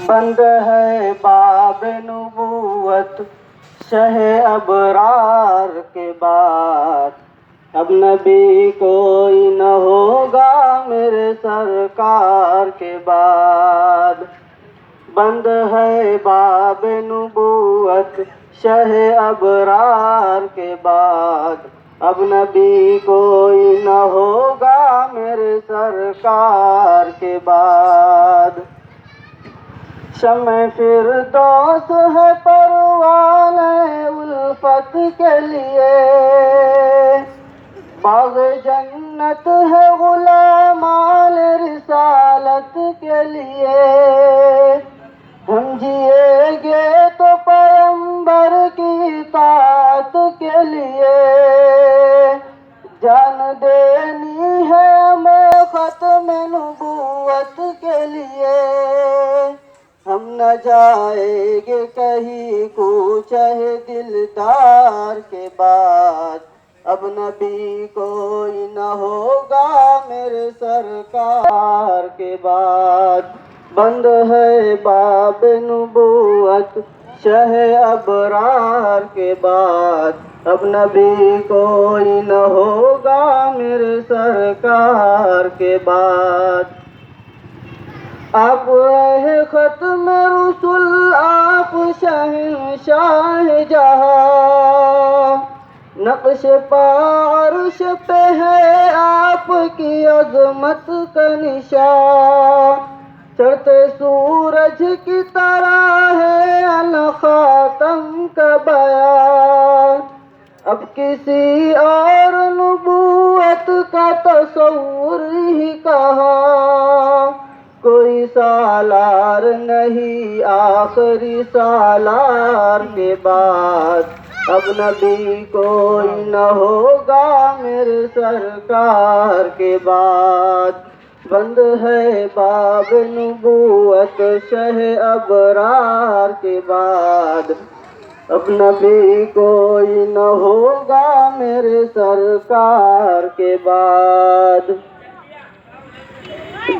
بند ہے باب نبوت شہ ابرار کے بعد، اب نبی کوئی نہ ہوگا میرے سرکار کے بعد۔ بند ہے باب نبوت شہ ابرار کے بعد، اب نبی کوئی نہ ہوگا میرے سرکار کے بعد۔ شمع فردوس ہے پروان الفت کے لیے، باغ جنت ہے غلامان رسالت کے لیے۔ ہم جییں گے تو پیغمبر کی اطاعت کے لیے، جان دینی ہے ہمیں ختم نبوت کے لیے۔ ہم نہ جائیں گے کہیں کوچہ دلدار کے بعد، اب نبی کوئی نہ ہوگا میرے سرکار کے بعد۔ بند ہے باب نبوت شہ ابرار کے بعد، اب نبی کوئی نہ ہوگا میرے سرکار کے بعد۔ آپ ہے ختم رسول، آپ شہنشاہ جہاں، نقش پارش پہ ہے آپ کی عظمت کا نشان۔ چڑھتے سورج کی طرح ہے الخاتم کا بیان، اب کسی اور نبوت کا تصور ہی کہاں۔ کوئی سالار نہیں آخری سالار کے بعد، اب نبی کوئی نہ ہوگا میرے سرکار کے بعد۔ بند ہے باب نبوت شہ ابرار کے بعد، اب نبی کوئی نہ ہوگا میرے سرکار کے بعد۔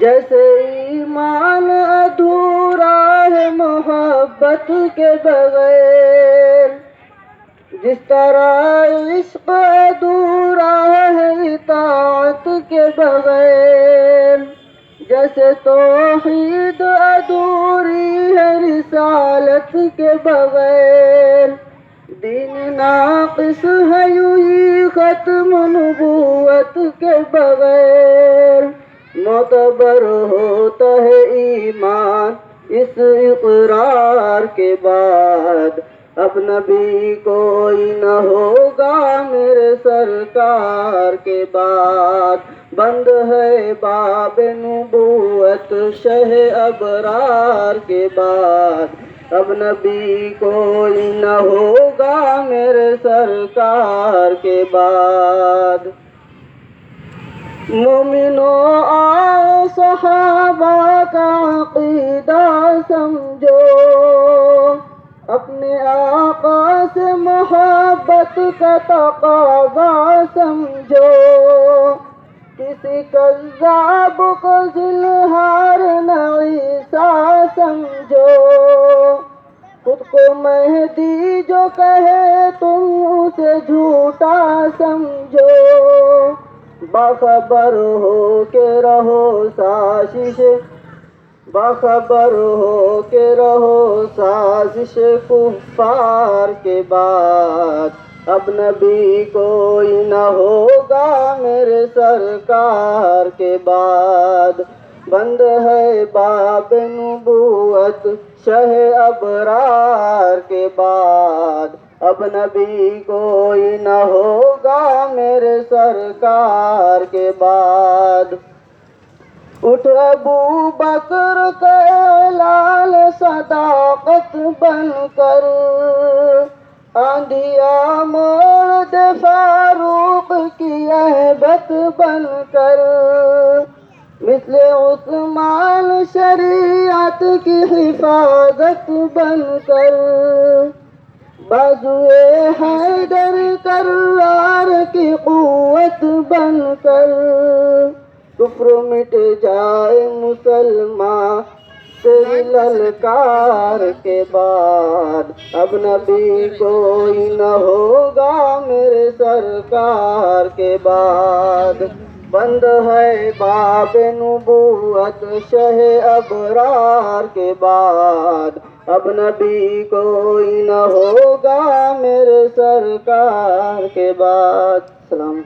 جیسے ایمان ادھورا ہے محبت کے بغیر، جس طرح عشق ادھورا ہے اطاعت کے بغیر، جیسے توحید ادھوری ہے رسالت کے بغیر، دین ناقص ہے یوں ہی ختم نبوت کے بغیر۔ معتبر ہوتا ہے ایمان اس اقرار کے بعد، اب نبی کوئی نہ ہوگا میرے سرکار کے بعد۔ بند ہے باب نبوت شہ ابرار کے بعد، اب نبی کوئی نہ ہوگا میرے سرکار کے بعد۔ مومنوں آؤ صحابہ کا عقیدہ سمجھو، اپنے آقا سے محبت کا تقاضا سمجھو۔ کسی کذاب کو ذلحار نہ عیسیٰ سمجھو، خود کو مہدی جو کہے تم اسے جھوٹا سمجھو۔ باخبر ہو کے رہو سازش، باخبر ہو کے رہو سازش کفار کے بعد، اب نبی کوئی نہ ہوگا میرے سرکار کے بعد۔ بند ہے باب نبوت شہ ابرار کے بعد، اب نبی کوئی نہ ہوگا میرے سرکار کے بعد۔ اٹھ ابو بکر کا اعلان صداقت بن کر، آندھیاں موڑ دے فاروق کی اہبت بن کر، مثل عثمان شریعت کی حفاظت بن کر، بازوئے حیدر کرار کی قوت بن کر، کفر مٹ جائے مسلمان تیری للکار کے بعد اب نبی کوئی نہ ہوگا میرے سرکار کے بعد. بند ہے باب نبوت شہ ابرار کے بعد اب نبی کوئی نہ ہوگا میرے سرکار کے بعد. سلام.